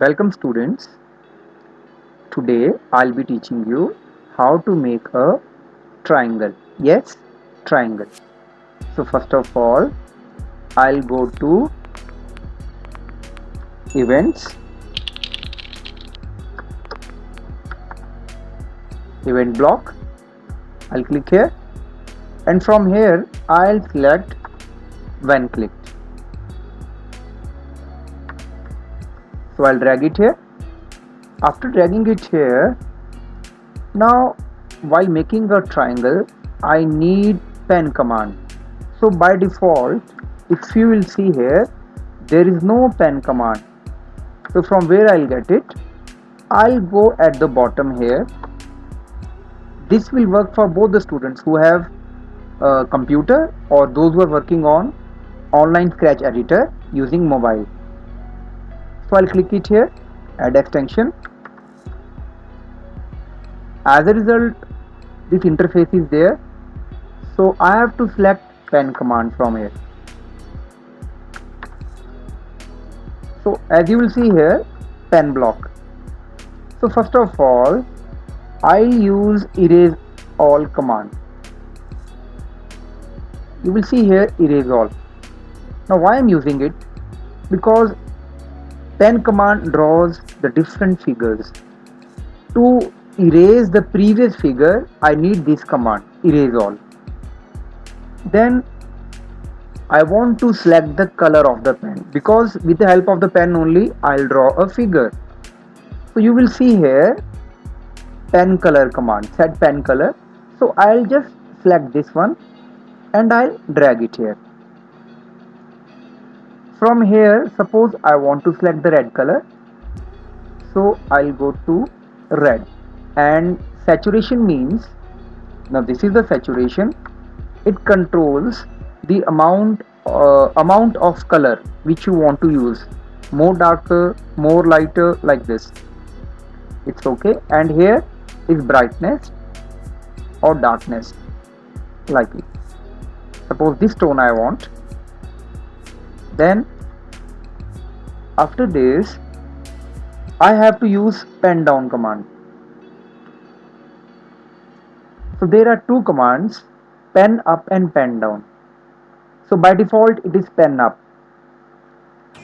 Welcome students. Today I'll be teaching you how to make a triangle. Yes, triangle. So first of all, I'll go to events, event block. I'll click here and from here I'll select when clicked. So I'll drag it here. After dragging it here, now while making a triangle, I need pen command. So by default, if you will see here, there is no pen command. So from where I'll get it, I'll go at the bottom here. This will work for both the students who have a computer or those who are working on online Scratch editor using mobile. So I'll click it here, add extension. As a result, this interface is there. So I have to select pen command from here. So as you will see here, pen block. So first of all, I use erase all command. You will see here erase all. Now why I am using it? Because pen command draws the different figures. To erase the previous figure, I need this command, erase all. Then I want to select the color of the pen, because with the help of the pen only I'll draw a figure. So you will see here pen color command, set pen color. So I'll just select this one and I'll drag it here. From here, suppose I want to select the red color, so I'll go to red. And saturation means, now this is the saturation, it controls the amount of color which you want to use, more darker, more lighter, like this. It's okay. And here is brightness or darkness, like it. Suppose this tone I want. Then after this I have to use pen down command. So there are two commands, pen up and pen down. So by default it is pen up.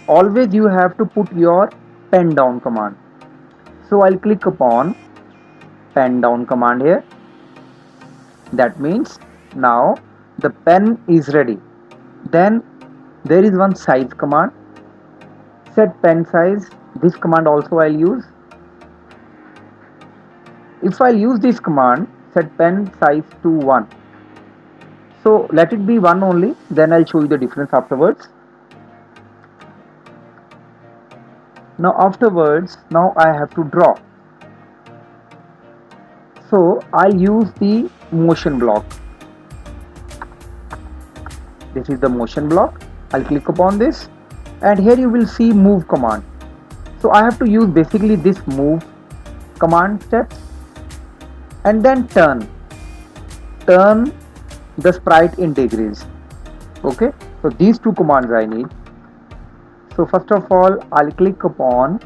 Always you have to put your pen down command. So I'll click upon pen down command here. That means now the pen is ready. Then there is one size command, set pen size. This command also I'll use. If I'll use this command, set pen size to 1. So let it be 1 only, then I'll show you the difference afterwards. Now afterwards, now I have to draw. So I'll use the motion block. This is the motion block. I'll click upon this and here you will see move command. So I have to use basically this move command steps and then turn the sprite in degrees. Okay, so these two commands I need. So first of all, I'll click upon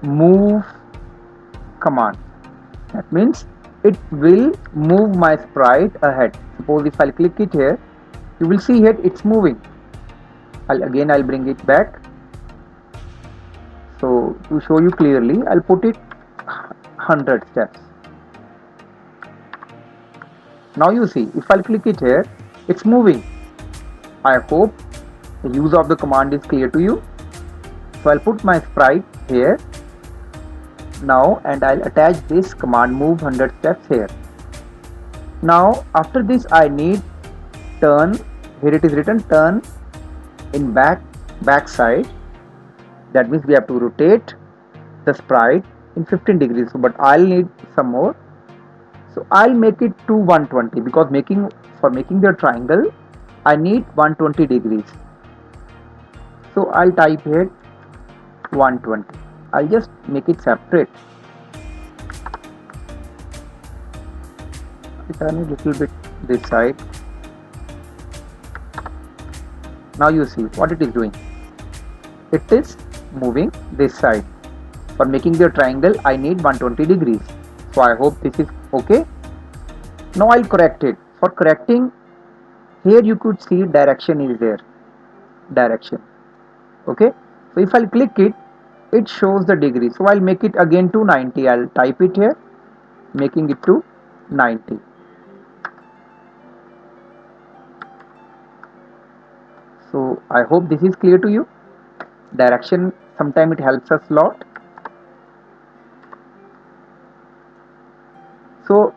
move command. That means it will move my sprite ahead. Suppose if I'll click it here, you will see here it's moving. I'll bring it back. So to show you clearly, I'll put it 100 steps. Now you see, if I'll click it here, it's moving. I hope the use of the command is clear to you. So I'll put my sprite here now and I'll attach this command move 100 steps here. Now after this I need turn. Here it is written turn in back side. That means we have to rotate the sprite in 15 degrees. So, but I'll need some more. So I'll make it to 120 because for making the triangle I need 120 degrees. So I'll type here 120. I'll just make it separate. I'll turn a little bit this side. Now you see what it is doing. It is moving this side. For making the triangle, I need 120 degrees. So I hope this is okay. Now I'll correct it. For correcting, here you could see direction is there. Direction. Okay. So if I'll click it, it shows the degree. So I'll make it again to 90. I'll type it here, making it to 90. So I hope this is clear to you. Direction, sometimes it helps us a lot. So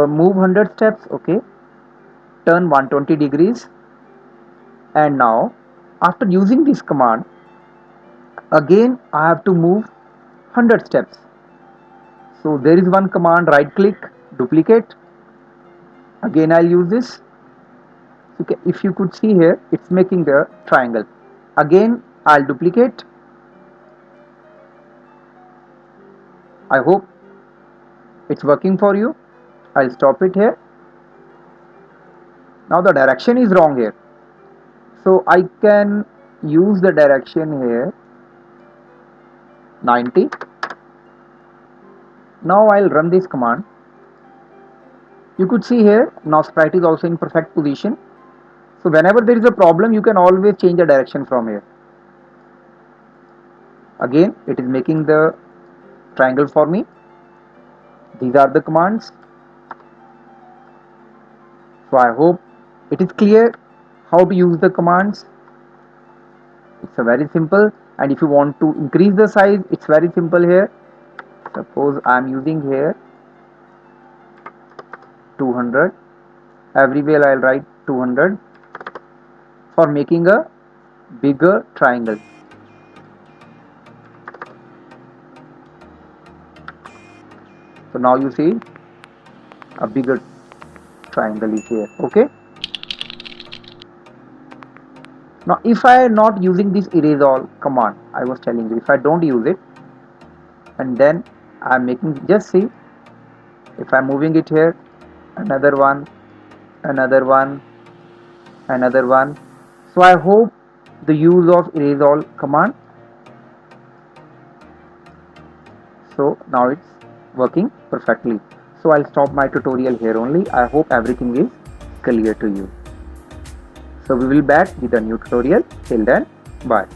move 100 steps, okay. Turn 120 degrees. And now, after using this command, again I have to move 100 steps. So there is one command, right click, duplicate. Again I'll use this. Okay, if you could see here, it's making the triangle. Again I'll duplicate. I hope it's working for you. I'll stop it here. Now the direction is wrong here. So I can use the direction here, 90. Now I'll run this command. You could see here, now sprite is also in perfect position. So whenever there is a problem, you can always change the direction from here. Again, it is making the triangle for me. These are the commands. So I hope it is clear how to use the commands. It's a very simple, and if you want to increase the size, it's very simple here. Suppose I am using here 200. Everywhere I'll write 200 for making a bigger triangle. So now you see a bigger triangle is here. Okay. Now if I am not using this erase all command, I was telling you, if I don't use it and then I am making, just see, if I am moving it here, another one, another one, another one. So I hope the use of erase all command. So now it's working perfectly. So I'll stop my tutorial here only. I hope everything is clear to you. So we will back with a new tutorial. Till then, bye.